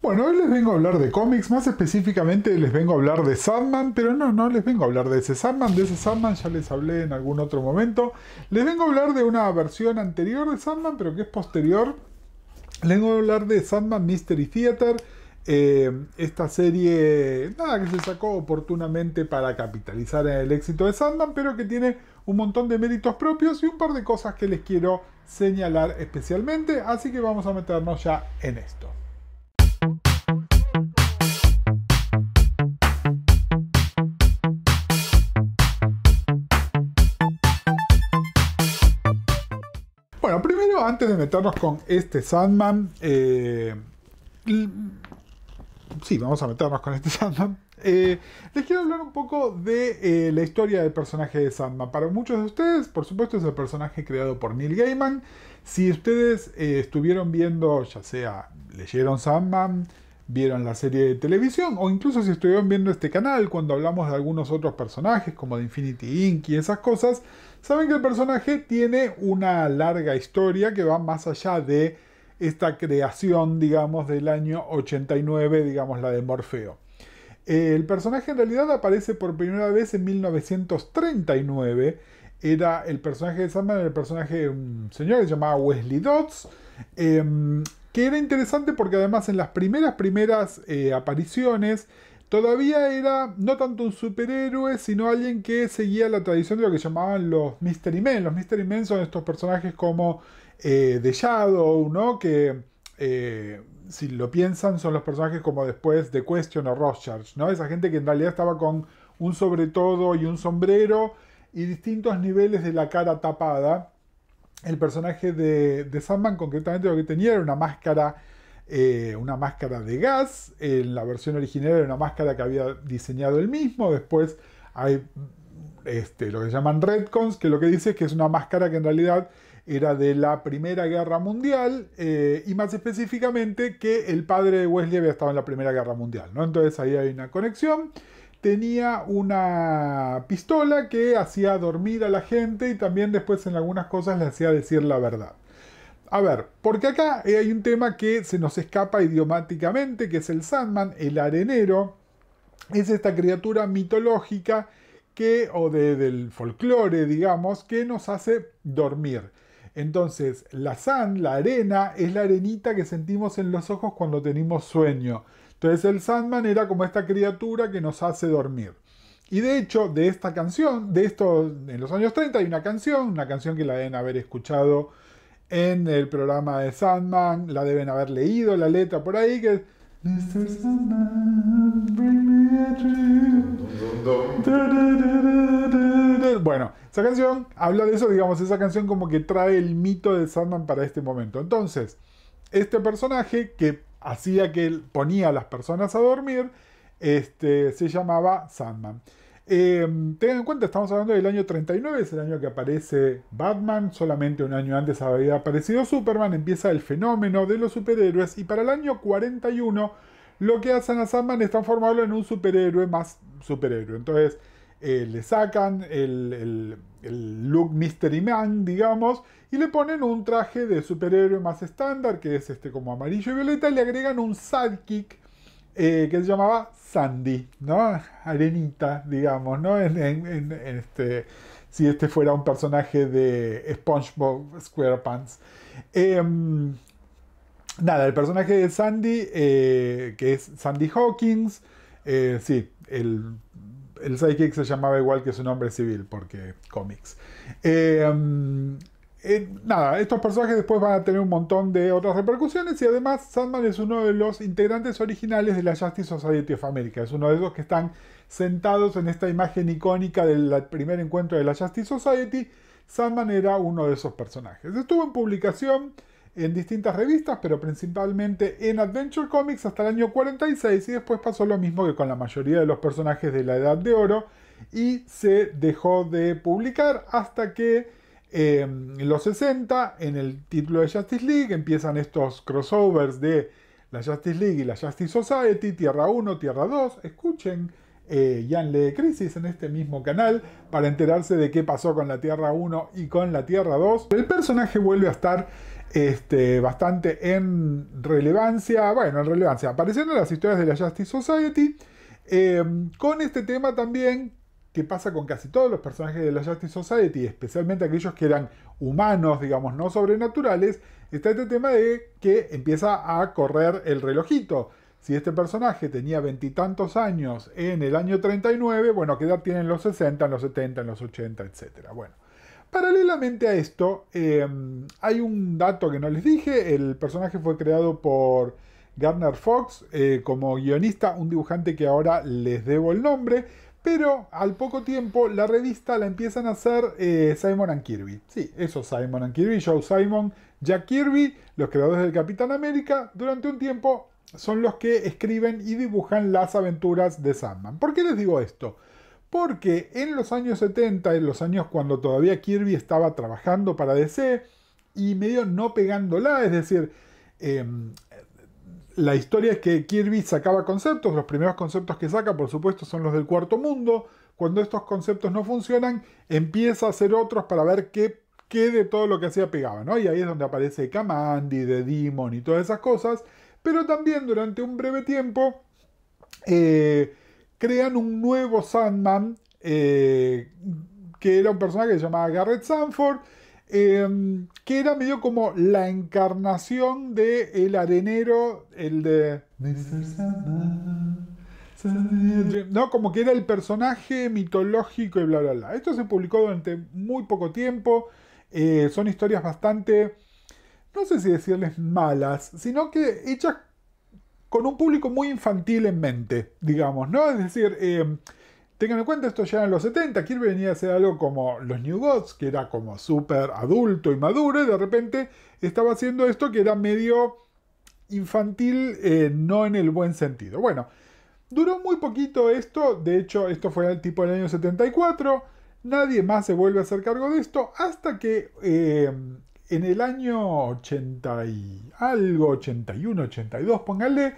Bueno, hoy les vengo a hablar de cómics, más específicamente les vengo a hablar de Sandman, pero no les vengo a hablar de ese Sandman ya les hablé en algún otro momento. Les vengo a hablar de una versión anterior de Sandman, pero que es posterior. Les vengo a hablar de Sandman Mystery Theater, esta serie que se sacó oportunamente para capitalizar en el éxito de Sandman, pero que tiene un montón de méritos propios y un par de cosas que les quiero señalar especialmente, así que vamos a meternos ya en esto. Bueno, primero, antes de meternos con este Sandman, vamos a meternos con este Sandman. Les quiero hablar un poco de la historia del personaje de Sandman. Para muchos de ustedes, por supuesto, es el personaje creado por Neil Gaiman. Si ustedes estuvieron viendo, ya sea leyeron Sandman, vieron la serie de televisión, o incluso si estuvieron viendo este canal cuando hablamos de algunos otros personajes, como de Infinity Inc. y esas cosas, saben que el personaje tiene una larga historia que va más allá de esta creación, digamos, del año 89, digamos, la de Morfeo. El personaje en realidad aparece por primera vez en 1939. Era el personaje de Sandman, el personaje de un señor que se llamaba Wesley Dodds, que era interesante porque además en las primeras apariciones todavía era no tanto un superhéroe, sino alguien que seguía la tradición de lo que llamaban los Mystery Men. Los Mystery Men son estos personajes como The Shadow, ¿no? Que si lo piensan son los personajes como después The Question o Rorschach, ¿no? Esa gente que en realidad estaba con un sobretodo y un sombrero y distintos niveles de la cara tapada. El personaje de Sandman concretamente lo que tenía era una máscara de gas. En la versión original era una máscara que había diseñado él mismo. Después hay lo que llaman retcons, que lo que dice es que es una máscara que en realidad era de la Primera Guerra Mundial, y más específicamente que el padre de Wesley había estado en la Primera Guerra Mundial, ¿no? Entonces ahí hay una conexión. Tenía una pistola que hacía dormir a la gente y también después en algunas cosas le hacía decir la verdad. A ver, porque acá hay un tema que se nos escapa idiomáticamente, que es el Sandman, el arenero. Es esta criatura mitológica del folclore, digamos, que nos hace dormir. Entonces, la arena, es la arenita que sentimos en los ojos cuando tenemos sueño. Entonces, el Sandman era como esta criatura que nos hace dormir. Y de hecho, de esta canción, en los años 30 hay una canción que la deben haber escuchado en el programa de Sandman, la deben haber leído la letra por ahí, que es Mr. Sandman, bring me a dream. Bueno, esa canción habla de eso, digamos, esa canción como que trae el mito de Sandman para este momento. Entonces, este personaje que hacía que él ponía a las personas a dormir, se llamaba Sandman. Tengan en cuenta, estamos hablando del año 39, es el año que aparece Batman, solamente un año antes había aparecido Superman, empieza el fenómeno de los superhéroes y para el año 41 lo que hacen a Sandman es transformarlo en un superhéroe más superhéroe. Entonces le sacan el look Mystery Man, digamos, y le ponen un traje de superhéroe más estándar, que es como amarillo y violeta, y le agregan un sidekick que se llamaba Sandy, ¿no? Arenita, digamos, ¿no? Si este fuera un personaje de SpongeBob SquarePants. El personaje de Sandy, que es Sandy Hawkins, el sidekick se llamaba igual que su nombre civil, porque cómics. Estos personajes después van a tener un montón de otras repercusiones y además Sandman es uno de los integrantes originales de la Justice Society of America. Es uno de esos que están sentados en esta imagen icónica del primer encuentro de la Justice Society. Sandman era uno de esos personajes. Estuvo en publicación en distintas revistas, pero principalmente en Adventure Comics hasta el año 46 y después pasó lo mismo que con la mayoría de los personajes de la Edad de Oro y se dejó de publicar hasta que en los 60, en el título de Justice League, empiezan estos crossovers de la Justice League y la Justice Society, Tierra 1, Tierra 2. Escuchen Jan lee Crisis en este mismo canal para enterarse de qué pasó con la Tierra 1 y con la Tierra 2. El personaje vuelve a estar bastante en relevancia, bueno, en relevancia, apareciendo en las historias de la Justice Society, con este tema también que pasa con casi todos los personajes de la Justice Society, especialmente aquellos que eran humanos, digamos, no sobrenaturales, está este tema de que empieza a correr el relojito. Si este personaje tenía veintitantos años en el año 39, bueno, ¿qué edad tiene en los 60, en los 70, en los 80, etcétera? Bueno, paralelamente a esto, hay un dato que no les dije. El personaje fue creado por Gardner Fox como guionista, un dibujante que ahora les debo el nombre, pero al poco tiempo la revista la empiezan a hacer Simon and Kirby. Sí, eso, Simon and Kirby, Joe Simon, Jack Kirby, los creadores del Capitán América, durante un tiempo son los que escriben y dibujan las aventuras de Sandman. ¿Por qué les digo esto? Porque en los años 70, en los años cuando todavía Kirby estaba trabajando para DC y medio no pegándola, es decir, la historia es que Kirby sacaba conceptos, los primeros conceptos que saca, por supuesto, son los del Cuarto Mundo. Cuando estos conceptos no funcionan, empieza a hacer otros para ver qué de todo lo que hacía pegaba, ¿no? Y ahí es donde aparece Kamandi, The Demon y todas esas cosas. Pero también durante un breve tiempo crean un nuevo Sandman, que era un personaje que se llamaba Garrett Sanford, que era medio como la encarnación de el arenero, el de Mr. Sandman, ¿no? Como que era el personaje mitológico y bla bla bla. Esto se publicó durante muy poco tiempo. Son historias bastante, no sé si decirles malas, sino que hechas con un público muy infantil en mente, digamos, ¿no? Es decir, tengan en cuenta, esto ya en los 70, Kirby venía a hacer algo como los New Gods, que era como súper adulto y maduro, y de repente estaba haciendo esto que era medio infantil, no en el buen sentido. Bueno, duró muy poquito esto, de hecho esto fue el tipo del año 74, nadie más se vuelve a hacer cargo de esto, hasta que en el año 80 y algo, 81, 82, pónganle,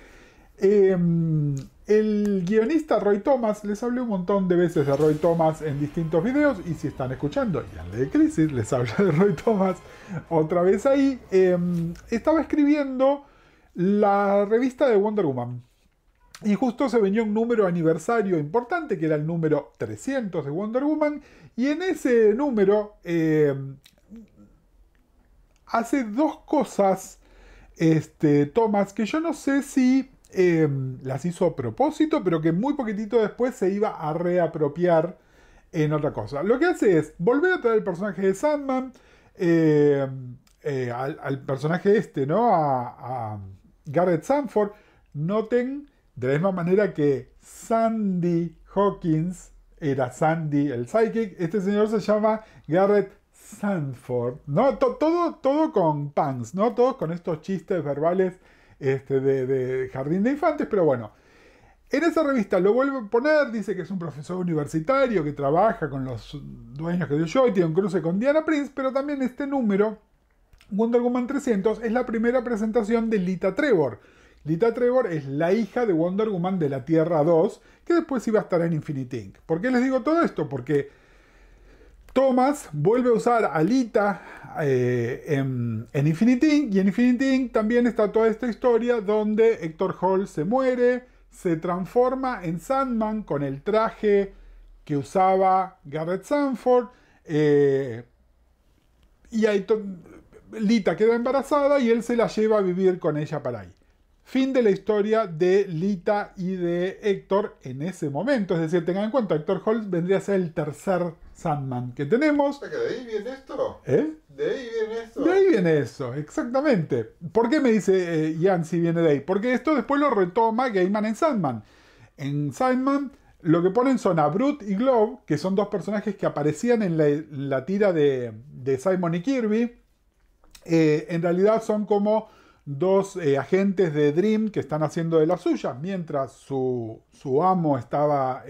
el guionista Roy Thomas, les hablé un montón de veces de Roy Thomas en distintos videos, y si están escuchando Ian de Crisis, les hablo de Roy Thomas otra vez ahí, estaba escribiendo la revista de Wonder Woman. Y justo se venía un número aniversario importante, que era el número 300 de Wonder Woman, y en ese número hace dos cosas, Thomas, que yo no sé si las hizo a propósito, pero que muy poquitito después se iba a reapropiar en otra cosa. Lo que hace es volver a traer el personaje de Sandman, al personaje ¿no? A Garrett Sanford. Noten, de la misma manera que Sandy Hawkins era Sandy el Psychic, este señor se llama Garrett Sanford, ¿no? Todo con puns, ¿no? Todos con estos chistes verbales de jardín de infantes, pero bueno. En esa revista lo vuelve a poner, dice que es un profesor universitario que trabaja con los dueños que dio yo y tiene un cruce con Diana Prince, pero también este número, Wonder Woman 300, es la primera presentación de Lita Trevor. Lita Trevor es la hija de Wonder Woman de la Tierra 2, que después iba a estar en Infinity Inc. ¿Por qué les digo todo esto? Porque Thomas vuelve a usar a Lita en Infinity Inc. Y en Infinity Inc. también está toda esta historia donde Hector Hall se muere, se transforma en Sandman con el traje que usaba Garrett Sanford, y ahí Lita queda embarazada y él se la lleva a vivir con ella para ahí. Fin de la historia de Lita y de Héctor en ese momento. Es decir, tengan en cuenta, Héctor Hall vendría a ser el tercer Sandman que tenemos. ¿De ahí viene esto? ¿Eh? ¿De ahí viene esto? De ahí viene eso, exactamente. ¿Por qué me dice Ian si viene de ahí? Porque esto después lo retoma Gaiman en Sandman. En Sandman lo que ponen son a Brute y Globe, que son dos personajes que aparecían en la tira de Simon y Kirby. En realidad son como dos agentes de Dream que están haciendo de la suya, mientras su amo estaba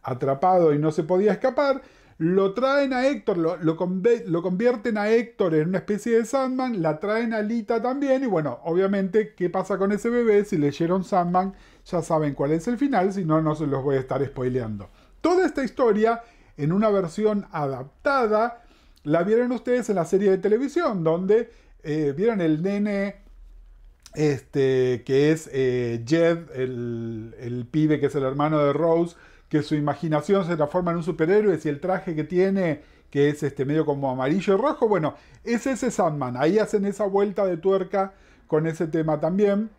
atrapado y no se podía escapar. Lo traen a Héctor, lo convierten a Héctor en una especie de Sandman, la traen a Lita también, y bueno, obviamente, ¿qué pasa con ese bebé? Si leyeron Sandman, ya saben cuál es el final, si no, no se los voy a estar spoileando. Toda esta historia, en una versión adaptada, la vieron ustedes en la serie de televisión, donde ¿vieron el nene que es Jed, el pibe que es el hermano de Rose, que su imaginación se transforma en un superhéroe y el traje que tiene, que es medio como amarillo y rojo? Bueno, es ese Sandman. Ahí hacen esa vuelta de tuerca con ese tema también.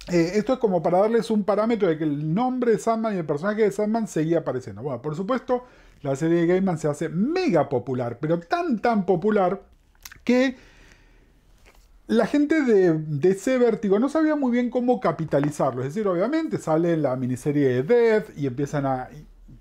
Esto es como para darles un parámetro de que el nombre de Sandman y el personaje de Sandman seguía apareciendo. Bueno, por supuesto, la serie de Gaiman se hace mega popular, pero tan popular que la gente de DC Vértigo no sabía muy bien cómo capitalizarlo. Es decir, obviamente sale la miniserie de Death y empiezan a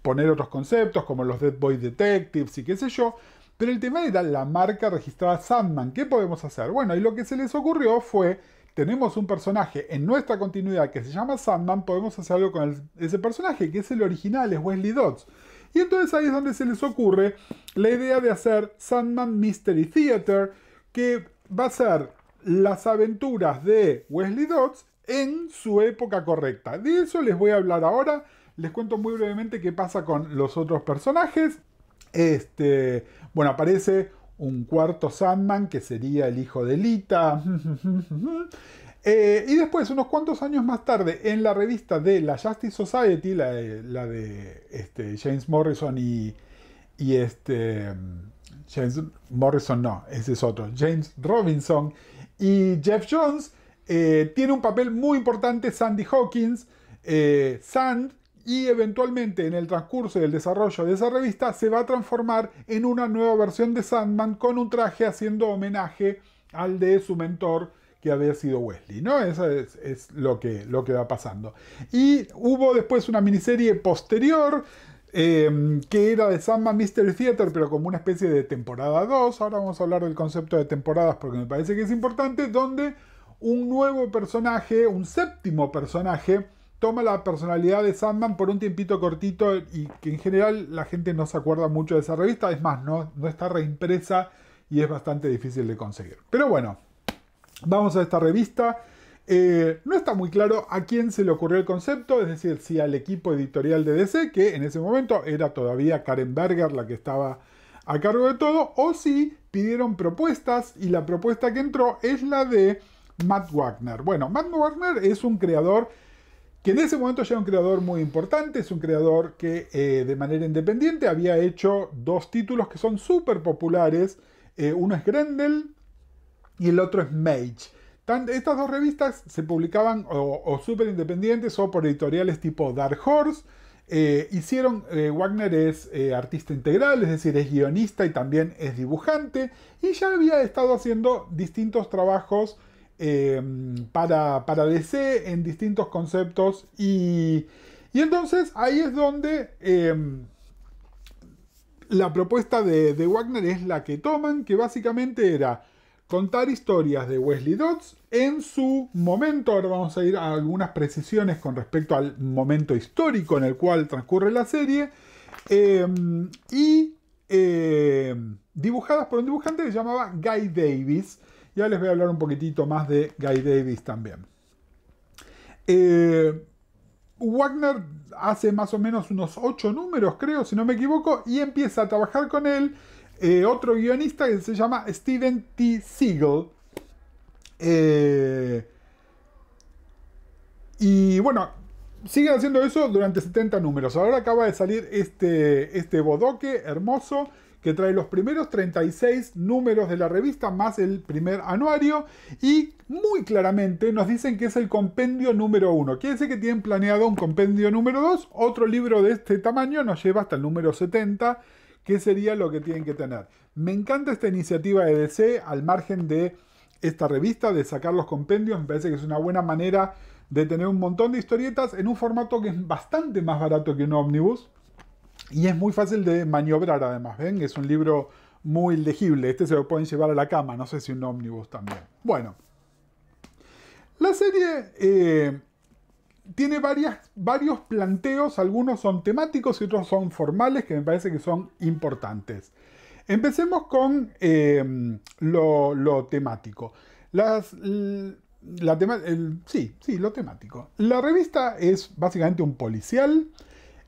poner otros conceptos como los Dead Boy Detectives y qué sé yo. Pero el tema era la marca registrada Sandman. ¿Qué podemos hacer? Bueno, y lo que se les ocurrió fue: tenemos un personaje en nuestra continuidad que se llama Sandman, podemos hacer algo con ese personaje, que es el original, es Wesley Dodds. Y entonces ahí es donde se les ocurre la idea de hacer Sandman Mystery Theater, que va a ser las aventuras de Wesley Dodds en su época correcta. De eso les voy a hablar ahora. Les cuento muy brevemente qué pasa con los otros personajes. Bueno, aparece un cuarto Sandman, que sería el hijo de Lita. Y después, unos cuantos años más tarde, en la revista de la Justice Society, la de James Morrison James Morrison no, ese es otro, James Robinson y Jeff Jones, tiene un papel muy importante Sandy Hawkins, Sand, y eventualmente en el transcurso del desarrollo de esa revista se va a transformar en una nueva versión de Sandman con un traje haciendo homenaje al de su mentor, que había sido Wesley, ¿no? Eso es lo que va pasando. Y hubo después una miniserie posterior que era de Sandman Mystery Theater, pero como una especie de temporada 2. Ahora vamos a hablar del concepto de temporadas porque me parece que es importante, donde un nuevo personaje, un séptimo personaje, toma la personalidad de Sandman por un tiempito cortito y que en general la gente no se acuerda mucho de esa revista. Es más, no está reimpresa y es bastante difícil de conseguir. Pero bueno, vamos a esta revista. No está muy claro a quién se le ocurrió el concepto, es decir, si al equipo editorial de DC, que en ese momento era todavía Karen Berger la que estaba a cargo de todo, o si pidieron propuestas, y la propuesta que entró es la de Matt Wagner. Bueno, Matt Wagner es un creador que en ese momento ya era un creador muy importante, es un creador que de manera independiente había hecho dos títulos que son súper populares. Uno es Grendel y el otro es Mage. Estas dos revistas se publicaban o súper independientes o por editoriales tipo Dark Horse. Wagner es artista integral, es decir, es guionista y también es dibujante. Y ya había estado haciendo distintos trabajos para DC en distintos conceptos. Y entonces ahí es donde la propuesta de Wagner es la que toman, que básicamente era contar historias de Wesley Dodds en su momento. Ahora vamos a ir a algunas precisiones con respecto al momento histórico en el cual transcurre la serie, dibujadas por un dibujante que se llamaba Guy Davis. Ya les voy a hablar un poquitito más de Guy Davis también. Wagner hace más o menos unos 8 números, creo, si no me equivoco, y empieza a trabajar con él otro guionista que se llama Steven T. Seagal. Y bueno, siguen haciendo eso durante 70 números. Ahora acaba de salir este bodoque hermoso que trae los primeros 36 números de la revista más el primer anuario, y muy claramente nos dicen que es el compendio número 1. Quiere decir que tienen planeado un compendio número 2. Otro libro de este tamaño nos lleva hasta el número 70, que sería lo que tienen que tener. Me encanta esta iniciativa de DC, al margen de esta revista, de sacar los compendios. Me parece que es una buena manera de tener un montón de historietas en un formato que es bastante más barato que un ómnibus. Y es muy fácil de maniobrar además, ¿ven? Es un libro muy legible. Este se lo pueden llevar a la cama, no sé si un ómnibus también. Bueno, la serie tiene varios planteos, algunos son temáticos y otros son formales, que me parece que son importantes. Empecemos con lo temático. Lo temático. La revista es básicamente un policial.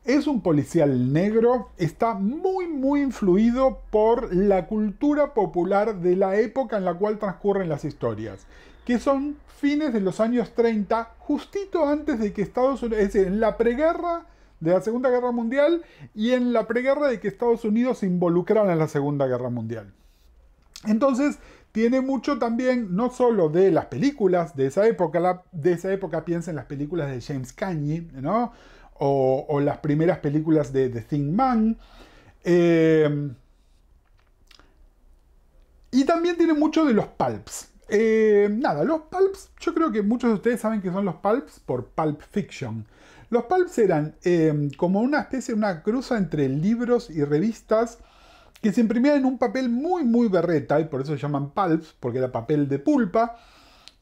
Es un policial negro, está muy influido por la cultura popular de la época en la cual transcurren las historias, que son fines de los años 30, justito antes de que Estados Unidos, es decir, en la preguerra de la Segunda Guerra Mundial y en la preguerra de que Estados Unidos se involucrara en la Segunda Guerra Mundial. Entonces, tiene mucho también, no solo de las películas de esa época piensa en las películas de James Cagney, ¿no? O las primeras películas de The Thin Man. Y también tiene mucho de los pulps. Los pulps, yo creo que muchos de ustedes saben que son los pulps por Pulp Fiction. Los pulps eran como una especie, una cruza entre libros y revistas que se imprimían en un papel muy berreta, y por eso se llaman pulps, porque era papel de pulpa,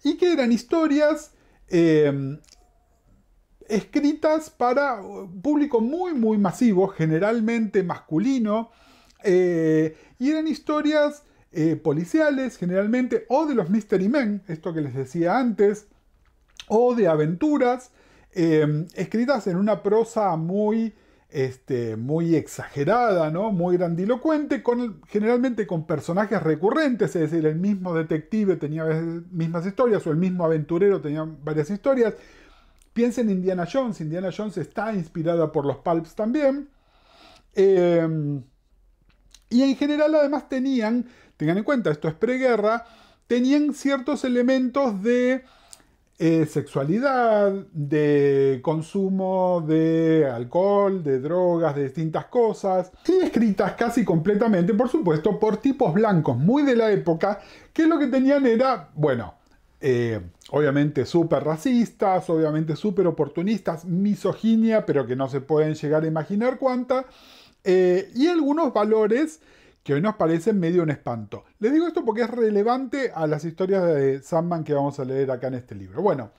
y que eran historias escritas para público muy masivo, generalmente masculino, y eran historias policiales, generalmente, o de los Mystery Men, esto que les decía antes, o de aventuras, escritas en una prosa muy exagerada, ¿no? Muy grandilocuente, generalmente con personajes recurrentes, es decir, el mismo detective tenía mismas historias, o el mismo aventurero tenía varias historias. Piensen en Indiana Jones. Indiana Jones está inspirada por los pulps también. Y en general además tengan en cuenta, esto es preguerra, tenían ciertos elementos de sexualidad, de consumo de alcohol, de drogas, de distintas cosas, y escritas casi completamente, por supuesto, por tipos blancos muy de la época, que lo que tenían era, bueno, obviamente súper racistas, obviamente súper oportunistas, misoginia, pero que no se pueden llegar a imaginar cuánta, y algunos valores que hoy nos parecen medio un espanto. Les digo esto porque es relevante a las historias de Sandman que vamos a leer acá en este libro. Bueno,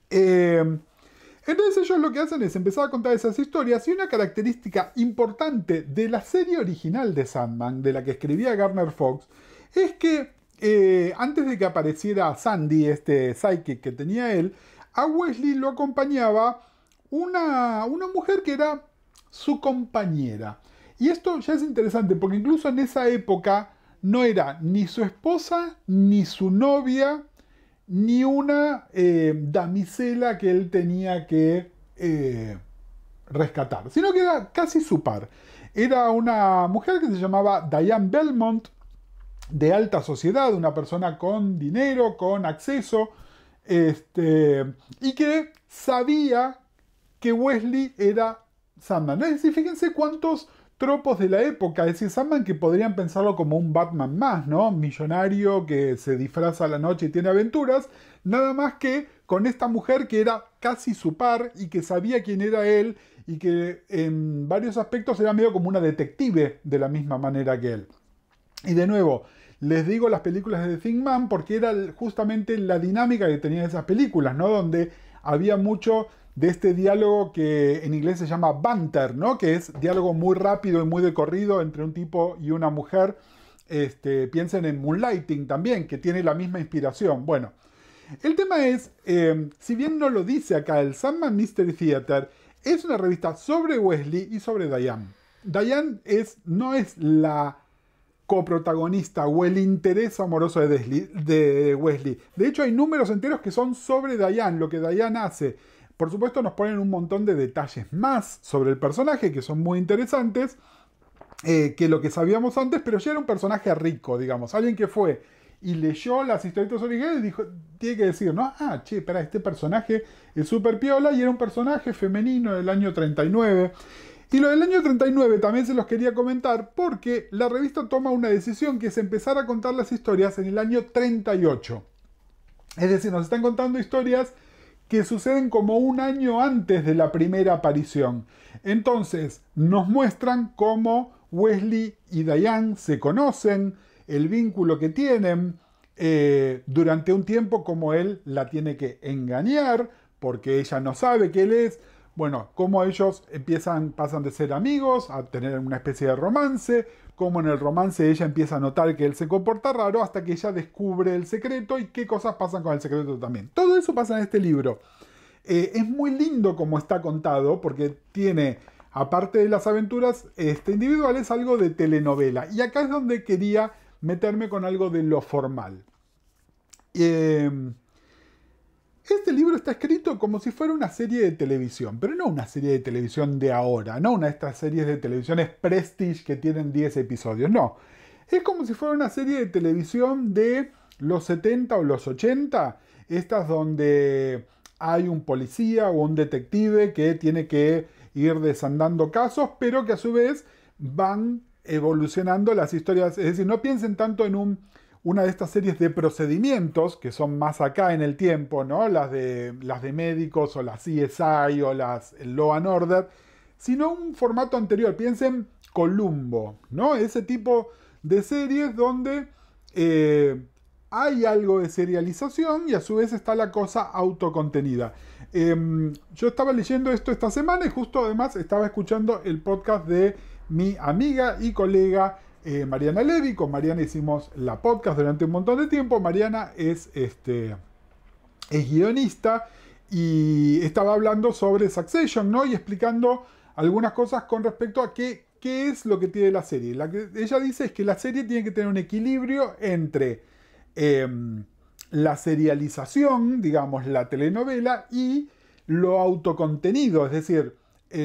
entonces ellos lo que hacen es empezar a contar esas historias, y una característica importante de la serie original de Sandman, de la que escribía Gardner Fox, es que antes de que apareciera Sandy, este psychic que tenía él, a Wesley lo acompañaba una mujer que era su compañera. Y esto ya es interesante, porque incluso en esa época no era ni su esposa, ni su novia, ni una damisela que él tenía que rescatar, sino que era casi su par. Era una mujer que se llamaba Diane Belmont, de alta sociedad, una persona con dinero, con acceso, y que sabía que Wesley era Sandman. Es decir, fíjense cuántos tropos de la época, es decir, Sandman, que podrían pensarlo como un Batman más, ¿no? Millonario que se disfraza a la noche y tiene aventuras, nada más que con esta mujer que era casi su par y que sabía quién era él y que en varios aspectos era medio como una detective de la misma manera que él. Y de nuevo, les digo las películas de The Thin Man porque era justamente la dinámica que tenían esas películas, ¿no? Donde había mucho de este diálogo que en inglés se llama banter, ¿no? Que es diálogo muy rápido y muy de corrido entre un tipo y una mujer. Piensen en Moonlighting también, que tiene la misma inspiración. Bueno, el tema es, si bien no lo dice acá, el Sandman Mystery Theater es una revista sobre Wesley y sobre Diane. Diane no es la coprotagonista o el interés amoroso de Wesley. De hecho, hay números enteros que son sobre Diane, lo que Diane hace. Por supuesto, nos ponen un montón de detalles más sobre el personaje que son muy interesantes que lo que sabíamos antes, pero ya era un personaje rico, digamos. Alguien que fue y leyó las historietas originales y dijo, tiene que decir, ¿no? Ah, che, espera, este personaje es súper piola y era un personaje femenino del año 39. Y lo del año 39 también se los quería comentar porque la revista toma una decisión que es empezar a contar las historias en el año 38. Es decir, nos están contando historias que suceden como un año antes de la primera aparición. Entonces, nos muestran cómo Wesley y Diane se conocen, el vínculo que tienen, durante un tiempo como él la tiene que engañar, porque ella no sabe que él es. Bueno, cómo ellos pasan de ser amigos a tener una especie de romance, cómo en el romance ella empieza a notar que él se comporta raro hasta que ella descubre el secreto y qué cosas pasan con el secreto también. Todo eso pasa en este libro. Es muy lindo como está contado, porque tiene, aparte de las aventuras individuales, algo de telenovela. Y acá es donde quería meterme con algo de lo formal. Este libro está escrito como si fuera una serie de televisión, pero no una serie de televisión de ahora, no una de estas series de televisiones Prestige que tienen 10 episodios, no. Es como si fuera una serie de televisión de los 70 o los 80, estas donde hay un policía o un detective que tiene que ir desandando casos, pero que a su vez van evolucionando las historias. Es decir, no piensen tanto en una de estas series de procedimientos, que son más acá en el tiempo, ¿no? Las de médicos o las CSI o las Law and Order, sino un formato anterior. Piensen Columbo, ¿no? Ese tipo de series donde hay algo de serialización y a su vez está la cosa autocontenida. Yo estaba leyendo esto esta semana y justo además estaba escuchando el podcast de mi amiga y colega Mariana Levy. Con Mariana hicimos la podcast durante un montón de tiempo. Mariana es guionista y estaba hablando sobre Succession, ¿no? Y explicando algunas cosas con respecto a qué es lo que tiene la serie. La que ella dice es que la serie tiene que tener un equilibrio entre la serialización, digamos, la telenovela, y lo autocontenido, es decir,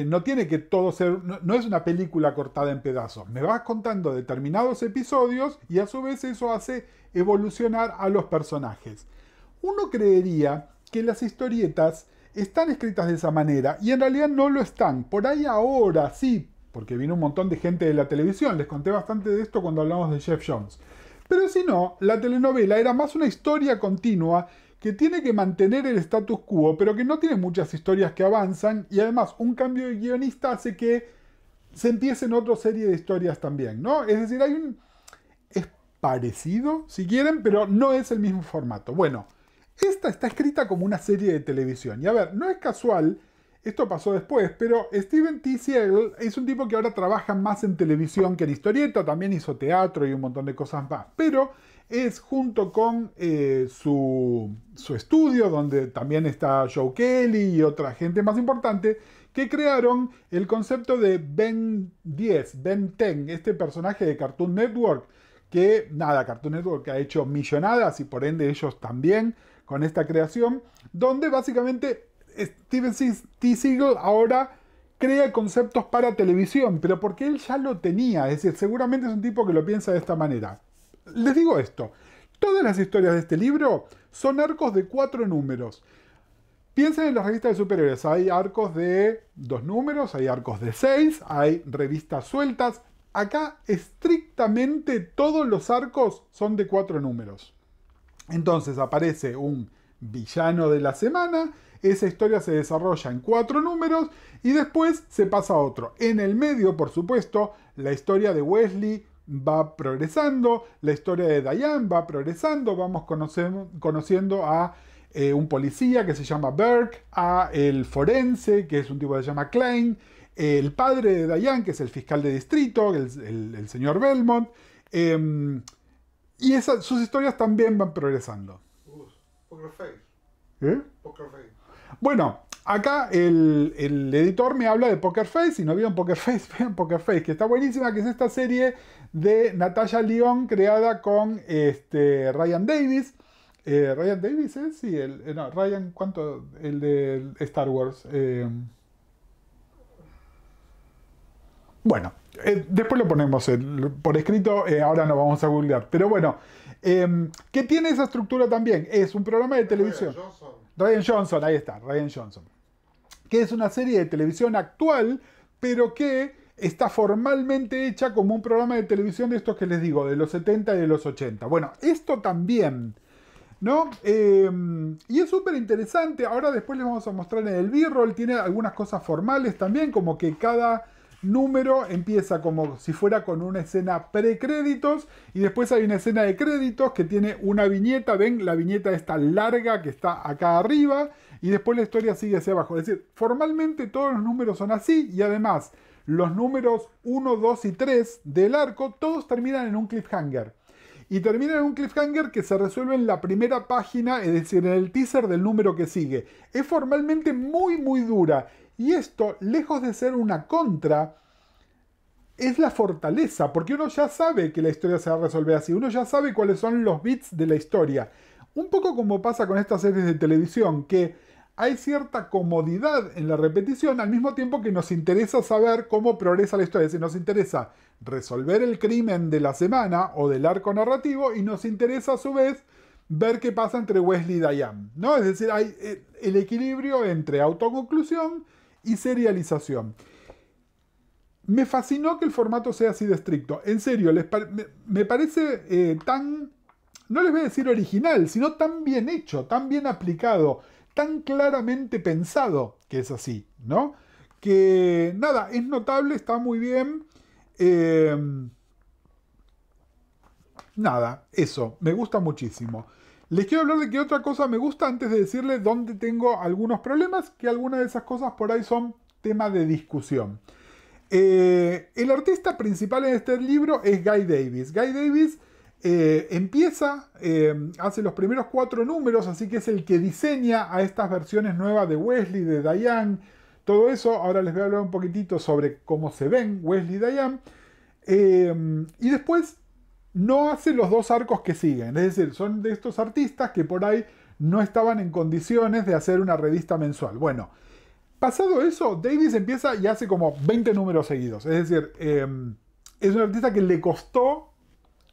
no tiene que todo ser, no es una película cortada en pedazos. Me vas contando determinados episodios y a su vez eso hace evolucionar a los personajes. Uno creería que las historietas están escritas de esa manera y en realidad no lo están. Por ahí ahora sí, porque vino un montón de gente de la televisión. Les conté bastante de esto cuando hablamos de Jeff Jones. Pero si no, la telenovela era más una historia continua que tiene que mantener el status quo, pero que no tiene muchas historias que avanzan, y además un cambio de guionista hace que se empiecen otra serie de historias también, ¿no? Es decir, es parecido, si quieren, pero no es el mismo formato. Bueno, esta está escrita como una serie de televisión, y a ver, no es casual, esto pasó después, pero Steven T. Seagal es un tipo que ahora trabaja más en televisión que en historieta, también hizo teatro y un montón de cosas más, pero es junto con su estudio, donde también está Joe Kelly y otra gente más importante, que crearon el concepto de Ben 10, Ben 10, este personaje de Cartoon Network, que nada, Cartoon Network ha hecho millonadas y por ende ellos también con esta creación, donde básicamente Steven T. Seagal ahora crea conceptos para televisión, pero porque él ya lo tenía, es decir, seguramente es un tipo que lo piensa de esta manera. Les digo esto, todas las historias de este libro son arcos de 4 números. Piensen en las revistas de superhéroes, hay arcos de 2 números, hay arcos de 6, hay revistas sueltas. Acá estrictamente todos los arcos son de 4 números. Entonces aparece un villano de la semana, esa historia se desarrolla en 4 números y después se pasa a otro. En el medio, por supuesto, la historia de Wesley va progresando, la historia de Diane va progresando, vamos conociendo a un policía que se llama Burke, a el forense, que es un tipo que se llama Klein, el padre de Diane, que es el fiscal de distrito, el señor Belmont, y sus historias también van progresando. Poker Face. ¿Eh? Poker Face. Bueno, acá el editor me habla de Poker Face. Si no vieron Poker Face, vean Poker Face, que está buenísima, que es esta serie de Natasha Lyonne creada con Ryan Davis. Ryan Davis es, sí, no, Ryan, ¿cuánto? El de Star Wars. Bueno, después lo ponemos por escrito, ahora no vamos a googlear. Pero bueno, ¿qué tiene esa estructura también? Es un programa de televisión. Ryan Johnson, ahí está, Ryan Johnson. Que es una serie de televisión actual, pero que está formalmente hecha como un programa de televisión de estos que les digo, de los 70 y de los 80. Bueno, esto también, ¿no? Y es súper interesante. Ahora después les vamos a mostrar en el B-roll. Tiene algunas cosas formales también, como que cada número empieza como si fuera con una escena precréditos y después hay una escena de créditos que tiene una viñeta. Ven, la viñeta está larga que está acá arriba y después la historia sigue hacia abajo. Es decir, formalmente todos los números son así y además los números 1, 2 y 3 del arco todos terminan en un cliffhanger. y termina en un cliffhanger que se resuelve en la primera página, es decir, en el teaser del número que sigue. Es formalmente muy muy dura, y esto, lejos de ser una contra, es la fortaleza, porque uno ya sabe que la historia se va a resolver así, uno ya sabe cuáles son los bits de la historia. Un poco como pasa con estas series de televisión, que hay cierta comodidad en la repetición, al mismo tiempo que nos interesa saber cómo progresa la historia. Es decir, nos interesa resolver el crimen de la semana o del arco narrativo, y nos interesa a su vez ver qué pasa entre Wesley y Diane, ¿no? Es decir, hay el equilibrio entre autoconclusión y serialización. Me fascinó que el formato sea así de estricto. En serio, me parece tan, no les voy a decir original, sino tan bien hecho, tan bien aplicado, tan claramente pensado que es así, ¿no? Que nada, es notable, está muy bien. Nada, eso, me gusta muchísimo. Les quiero hablar de qué otra cosa me gusta antes de decirles dónde tengo algunos problemas, que algunas de esas cosas por ahí son tema de discusión. El artista principal en este libro es Guy Davis. Guy Davis empieza, hace los primeros 4 números, así que es el que diseña a estas versiones nuevas de Wesley, de Diane, todo eso. Ahora les voy a hablar un poquitito sobre cómo se ven Wesley y Diane. Y después no hace los 2 arcos que siguen, es decir, son de estos artistas que por ahí no estaban en condiciones de hacer una revista mensual. Bueno, pasado eso, Davis empieza y hace como 20 números seguidos. Es decir, es un artista que le costó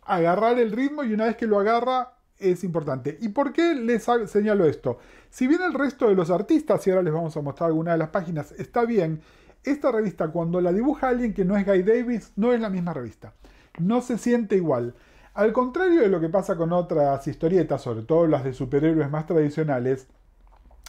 agarrar el ritmo, y una vez que lo agarra es importante. ¿Y por qué les señalo esto? Si bien el resto de los artistas, y ahora les vamos a mostrar algunas de las páginas, está bien, esta revista cuando la dibuja alguien que no es Guy Davis, no es la misma revista. No se siente igual. Al contrario de lo que pasa con otras historietas, sobre todo las de superhéroes más tradicionales,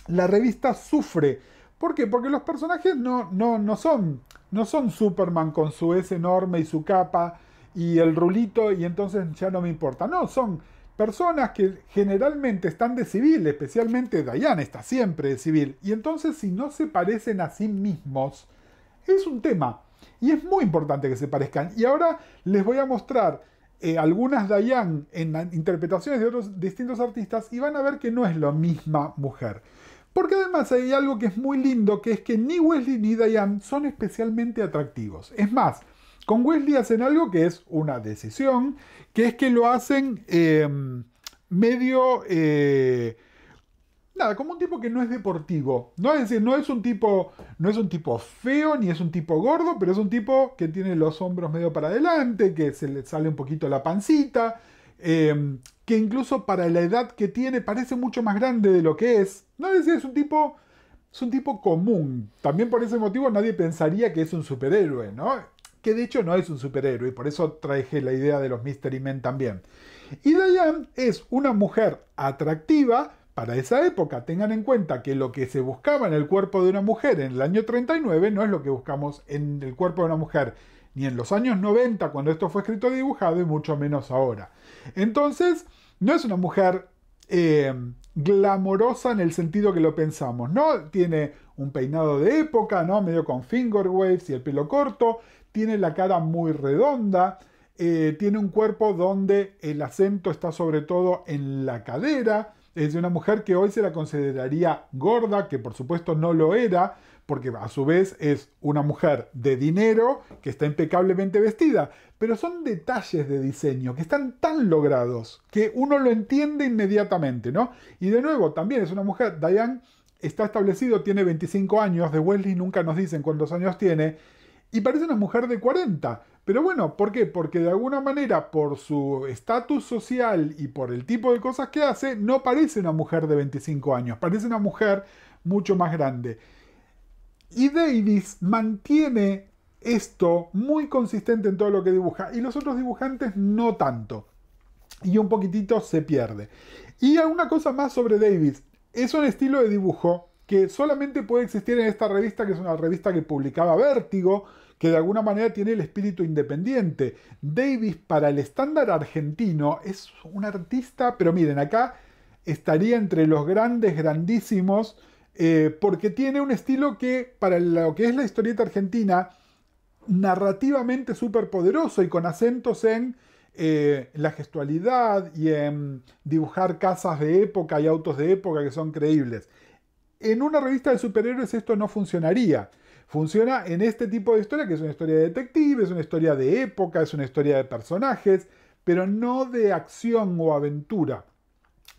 la revista sufre. ¿Por qué? Porque los personajes no son Superman con su S enorme y su capa y el rulito y entonces ya no me importa. No, son personas que generalmente están de civil, especialmente Diane está siempre de civil. Y entonces si no se parecen a sí mismos, es un tema. Y es muy importante que se parezcan. Y ahora les voy a mostrar algunas Diane en interpretaciones de otros distintos artistas y van a ver que no es la misma mujer. Porque además hay algo que es muy lindo, que es que ni Wesley ni Diane son especialmente atractivos. Es más, con Wesley hacen algo que es una decisión, que es que lo hacen medio... nada, como un tipo que no es deportivo, ¿no? Es decir, no es un tipo feo ni es un tipo gordo, pero es un tipo que tiene los hombros medio para adelante, que se le sale un poquito la pancita, que incluso para la edad que tiene parece mucho más grande de lo que es. No, es decir, es un tipo común. También por ese motivo nadie pensaría que es un superhéroe, ¿no? Que de hecho no es un superhéroe, y por eso traje la idea de los Mystery Men también. Y Diane es una mujer atractiva para esa época. Tengan en cuenta que lo que se buscaba en el cuerpo de una mujer en el año 39 no es lo que buscamos en el cuerpo de una mujer ni en los años 90 cuando esto fue escrito y dibujado, y mucho menos ahora. Entonces, no es una mujer glamorosa en el sentido que lo pensamos, ¿no? Tiene un peinado de época, ¿no? Medio con finger waves y el pelo corto, tiene la cara muy redonda, tiene un cuerpo donde el acento está sobre todo en la cadera. Es de una mujer que hoy se la consideraría gorda, que por supuesto no lo era, porque a su vez es una mujer de dinero que está impecablemente vestida. Pero son detalles de diseño que están tan logrados que uno lo entiende inmediatamente, ¿no? Y de nuevo, también es una mujer, Diane está establecido, tiene 25 años, de Wesley nunca nos dicen cuántos años tiene, y parece una mujer de 40. Pero bueno, ¿por qué? Porque de alguna manera, por su estatus social y por el tipo de cosas que hace, no parece una mujer de 25 años, parece una mujer mucho más grande. Y Davis mantiene esto muy consistente en todo lo que dibuja, y los otros dibujantes no tanto. Y un poquitito se pierde. Y alguna cosa más sobre Davis. Es un estilo de dibujo que solamente puede existir en esta revista, que es una revista que publicaba Vértigo, que de alguna manera tiene el espíritu independiente. Davis, para el estándar argentino, es un artista, pero miren, acá estaría entre los grandes, grandísimos, porque tiene un estilo que, para lo que es la historieta argentina, narrativamente súper poderoso y con acentos en la gestualidad y en dibujar casas de época y autos de época que son creíbles. En una revista de superhéroes esto no funcionaría. Funciona en este tipo de historia, que es una historia de detective, es una historia de época, es una historia de personajes, pero no de acción o aventura.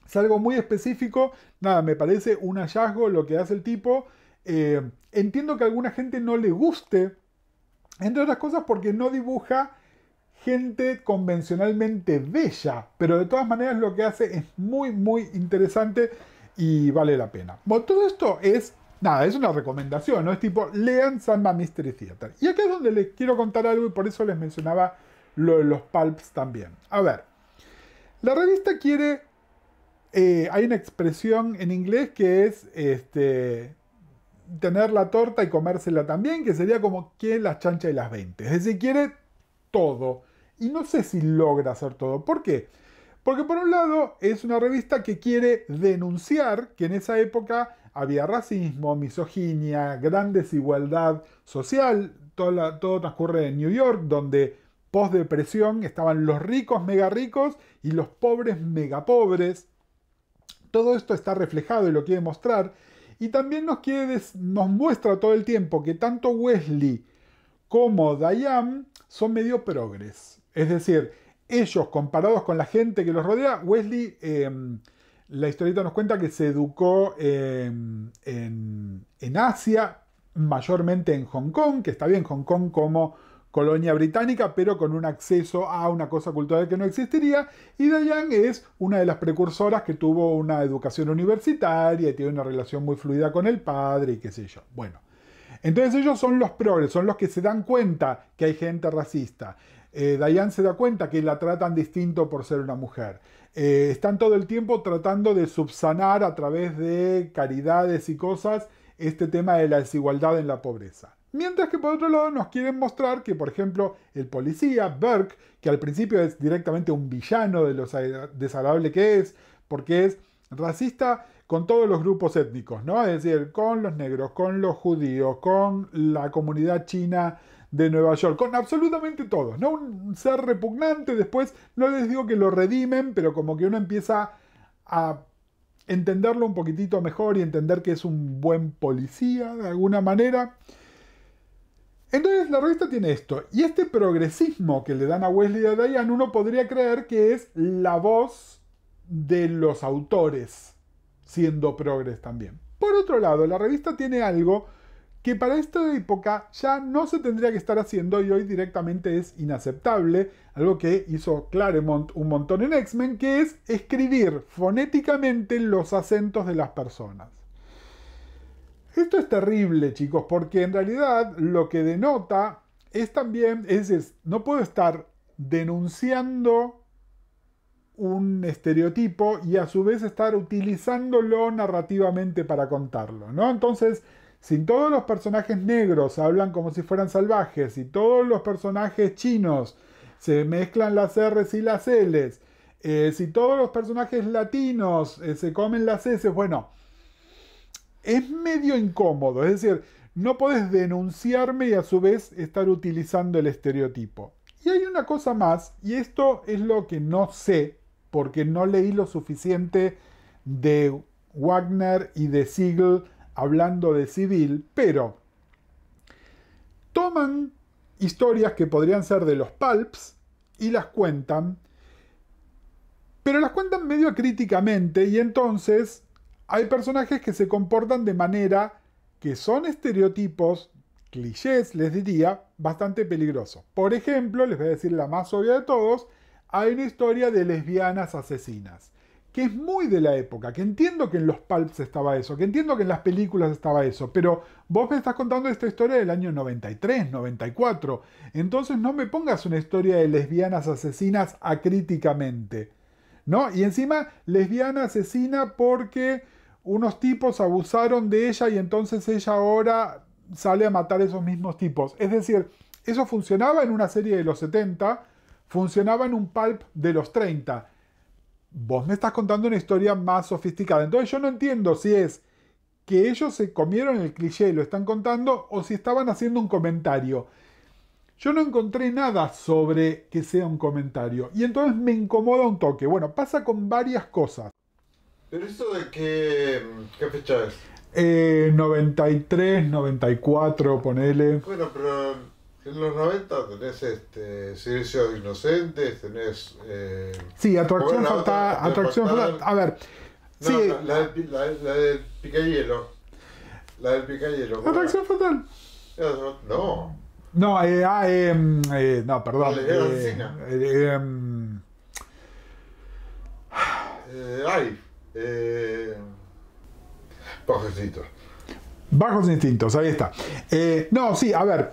Es algo muy específico, nada, me parece un hallazgo lo que hace el tipo. Entiendo que a alguna gente no le guste, entre otras cosas porque no dibuja gente convencionalmente bella, pero de todas maneras lo que hace es muy, muy interesante y vale la pena. Bueno, todo esto es, nada, es una recomendación, ¿no? Es tipo, lean Sandman Mystery Theater. Y acá es donde les quiero contar algo y por eso les mencionaba lo de los pulps también. A ver, la revista quiere, hay una expresión en inglés que es, tener la torta y comérsela también, que sería como que las chanchas y las 20. Es decir, quiere todo. Y no sé si logra hacer todo. ¿Por qué? Porque por un lado es una revista que quiere denunciar que en esa época había racismo, misoginia, gran desigualdad social. Todo transcurre en New York, donde post-depresión estaban los ricos mega ricos y los pobres mega pobres. Todo esto está reflejado y lo quiere mostrar. Y también nos muestra todo el tiempo que tanto Wesley como Diane son medio progres. Es decir, ellos comparados con la gente que los rodea, Wesley, la historieta nos cuenta que se educó en Asia, mayormente en Hong Kong, que está bien Hong Kong como colonia británica, pero con un acceso a una cosa cultural que no existiría. Y Diane es una de las precursoras que tuvo una educación universitaria y tiene una relación muy fluida con el padre y qué sé yo. Bueno, entonces ellos son los progres, son los que se dan cuenta que hay gente racista. Diane se da cuenta que la tratan distinto por ser una mujer. Están todo el tiempo tratando de subsanar a través de caridades y cosas este tema de la desigualdad en la pobreza. Mientras que por otro lado nos quieren mostrar que, por ejemplo, el policía, Burke, que al principio es directamente un villano de lo desagradable que es, porque es racista con todos los grupos étnicos, ¿no? Es decir, con los negros, con los judíos, con la comunidad china de Nueva York, con absolutamente todos, ¿no? Un ser repugnante, después no les digo que lo redimen, pero como que uno empieza a entenderlo un poquitito mejor y entender que es un buen policía de alguna manera. Entonces la revista tiene esto, y este progresismo que le dan a Wesley y a Diane, uno podría creer que es la voz de los autores, siendo progres también. Por otro lado, la revista tiene algo que para esta época ya no se tendría que estar haciendo y hoy directamente es inaceptable, algo que hizo Claremont un montón en X-Men, que es escribir fonéticamente los acentos de las personas. Esto es terrible, chicos, porque en realidad lo que denota es también, es decir, no puedo estar denunciando un estereotipo y a su vez estar utilizándolo narrativamente para contarlo, ¿no? Entonces, si todos los personajes negros hablan como si fueran salvajes y todos los personajes chinos se mezclan las R's y las L's, si todos los personajes latinos se comen las S, bueno, es medio incómodo, es decir, no podés denunciarme y a su vez estar utilizando el estereotipo. Y hay una cosa más, y esto es lo que no sé, porque no leí lo suficiente de Wagner y de Siegel hablando de Civil, pero toman historias que podrían ser de los pulps y las cuentan, pero las cuentan medio acríticamente y entonces hay personajes que se comportan de manera que son estereotipos, clichés, les diría, bastante peligrosos. Por ejemplo, les voy a decir la más obvia de todos, hay una historia de lesbianas asesinas, que es muy de la época, que entiendo que en los pulps estaba eso, que entiendo que en las películas estaba eso, pero vos me estás contando esta historia del año 93, 94, entonces no me pongas una historia de lesbianas asesinas acríticamente, ¿no? Y encima, lesbiana asesina porque unos tipos abusaron de ella y entonces ella ahora sale a matar a esos mismos tipos. Es decir, eso funcionaba en una serie de los 70, funcionaba en un pulp de los 30. Vos me estás contando una historia más sofisticada. Entonces yo no entiendo si es que ellos se comieron el cliché y lo están contando o si estaban haciendo un comentario. yo no encontré nada sobre que sea un comentario. Y entonces me incomoda un toque. Bueno, pasa con varias cosas. ¿Pero eso de qué fecha es? 93, 94, ponele. Bueno, pero en los 90 tenés Silencio de Inocentes, tenés... Sí, Atracción bueno, Fatal. Atracción Fatal. A ver. No, Sí. la del Picahielo. La del Picahielo. Atracción Fatal. No. No, no, perdón. La lesbiana asesina. Pajecitos. Bajos instintos, ahí está. No, sí, a ver.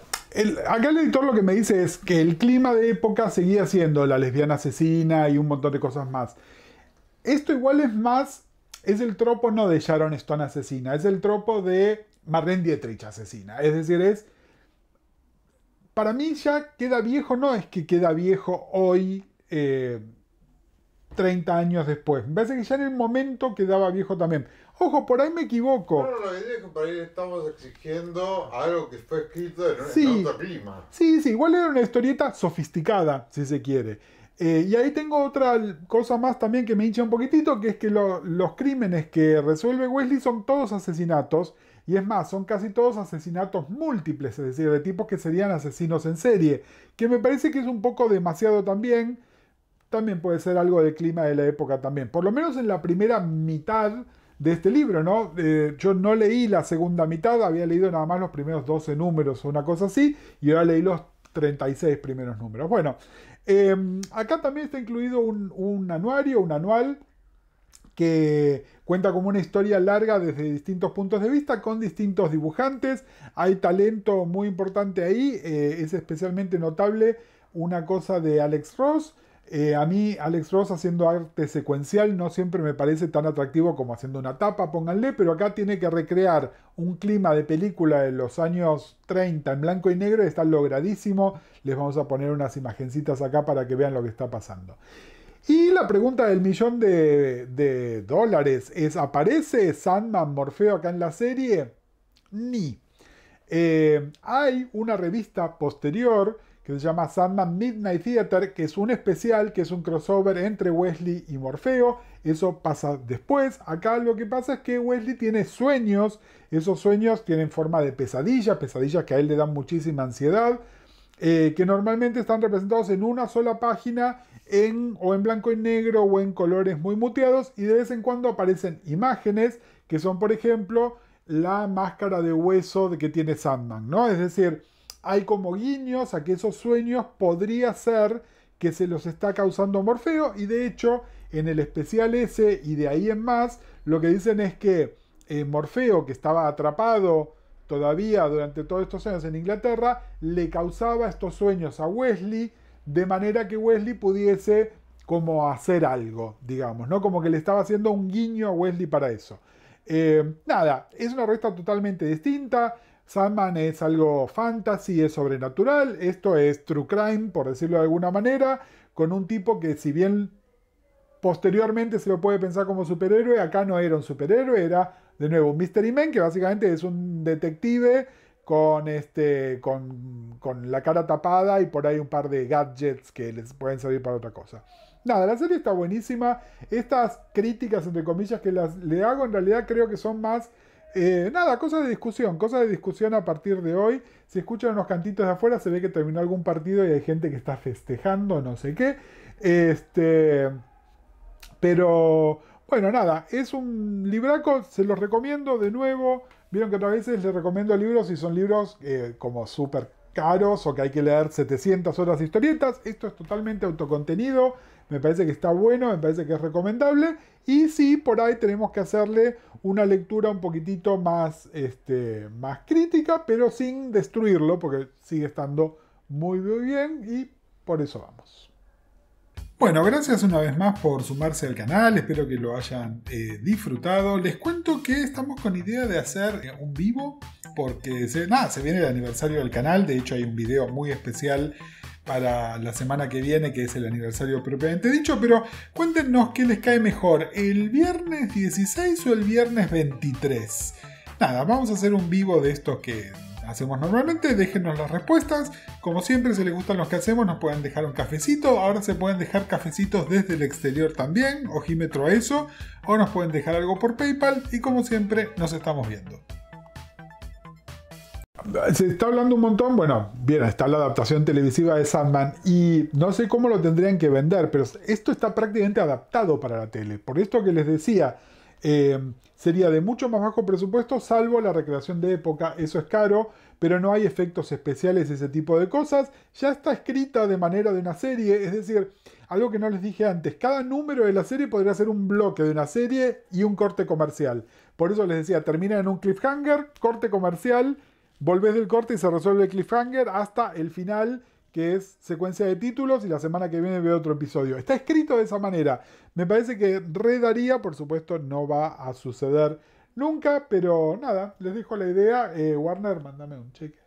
Acá el editor lo que me dice es que el clima de época seguía siendo la lesbiana asesina y un montón de cosas más. Esto igual es más, es el tropo no de Sharon Stone asesina, es el tropo de Marlene Dietrich asesina. Es decir, para mí ya queda viejo, no es que queda viejo hoy, 30 años después. Me parece que ya en el momento quedaba viejo también. Ojo, por ahí me equivoco. No, la idea es que por ahí estamos exigiendo algo que fue escrito Sí. en otro clima. Sí, igual era una historieta sofisticada, si se quiere. Y ahí tengo otra cosa más también que me hincha un poquitito, que es que los crímenes que resuelve Wesley son todos asesinatos, y es más, son casi todos asesinatos múltiples, es decir, de tipos que serían asesinos en serie, que me parece que es un poco demasiado también puede ser algo del clima de la época también, por lo menos en la primera mitad de este libro, ¿no? Yo no leí la segunda mitad, había leído nada más los primeros 12 números o una cosa así, y ahora leí los 36 primeros números. Bueno, acá también está incluido un anual, que cuenta como una historia larga desde distintos puntos de vista, con distintos dibujantes. Hay talento muy importante ahí, es especialmente notable una cosa de Alex Ross. A mí Alex Ross haciendo arte secuencial no siempre me parece tan atractivo como haciendo una tapa, pónganle, pero acá tiene que recrear un clima de película de los años 30 en blanco y negro y está logradísimo. Les vamos a poner unas imagencitas acá para que vean lo que está pasando. Y la pregunta del millón de dólares es, ¿aparece Sandman Morfeo acá en la serie? Ni. Hay una revista posterior que se llama Sandman Midnight Theater, que es un especial, que es un crossover entre Wesley y Morfeo. Eso pasa después. Acá lo que pasa es que Wesley tiene sueños. Esos sueños tienen forma de pesadillas que a él le dan muchísima ansiedad, que normalmente están representados en una sola página, o en blanco y negro o en colores muy muteados, y de vez en cuando aparecen imágenes que son, por ejemplo, la máscara de hueso que tiene Sandman, ¿no? Es decir, hay como guiños a que esos sueños podría ser que se los está causando Morfeo, y de hecho en el especial ese y de ahí en más lo que dicen es que Morfeo, que estaba atrapado todavía durante todos estos años en Inglaterra, le causaba estos sueños a Wesley, de manera que Wesley pudiese como hacer algo, digamos, ¿no? Como que le estaba haciendo un guiño a Wesley para eso. Nada, es una revista totalmente distinta. Sandman es algo fantasy, es sobrenatural. Esto es true crime, por decirlo de alguna manera, con un tipo que, si bien posteriormente se lo puede pensar como superhéroe, acá no era un superhéroe, era de nuevo un Mystery Man, que básicamente es un detective con la cara tapada y por ahí un par de gadgets que les pueden servir para otra cosa. Nada, la serie está buenísima. Estas críticas, entre comillas, que le hago, en realidad creo que son más cosas de discusión a partir de hoy. Si escuchan unos cantitos de afuera, se ve que terminó algún partido y hay gente que está festejando, no sé qué. Pero bueno, nada, es un libraco, se los recomiendo de nuevo. Vieron que otras veces les recomiendo libros y son libros como súper caros o que hay que leer 700 horas de historietas. Esto es totalmente autocontenido, me parece que está bueno, me parece que es recomendable. Y sí, por ahí tenemos que hacerle una lectura un poquitito más crítica, pero sin destruirlo, porque sigue estando muy bien y por eso vamos. Bueno, gracias una vez más por sumarse al canal, espero que lo hayan disfrutado. Les cuento que estamos con idea de hacer un vivo, porque se viene el aniversario del canal. De hecho hay un video muy especial para la semana que viene, que es el aniversario propiamente dicho, pero cuéntenos qué les cae mejor, el viernes 16 o el viernes 23. Nada, vamos a hacer un vivo de estos que hacemos normalmente. Déjenos las respuestas. Como siempre, si les gustan los que hacemos, nos pueden dejar un cafecito. Ahora se pueden dejar cafecitos desde el exterior también, ojímetro a eso. O nos pueden dejar algo por PayPal. Y como siempre, nos estamos viendo. Se está hablando un montón, bueno, bien, está la adaptación televisiva de Sandman y no sé cómo lo tendrían que vender, pero esto está prácticamente adaptado para la tele. Por esto que les decía, sería de mucho más bajo presupuesto, salvo la recreación de época, eso es caro, pero no hay efectos especiales, ese tipo de cosas. Ya está escrita de manera de una serie, es decir, algo que no les dije antes, cada número de la serie podría ser un bloque de una serie y un corte comercial. Por eso les decía, termina en un cliffhanger, corte comercial. Volvés del corte y se resuelve el cliffhanger hasta el final, que es secuencia de títulos, y la semana que viene veo otro episodio. Está escrito de esa manera. Me parece que redaría, por supuesto, no va a suceder nunca, pero nada, les dejo la idea. Warner, mándame un cheque.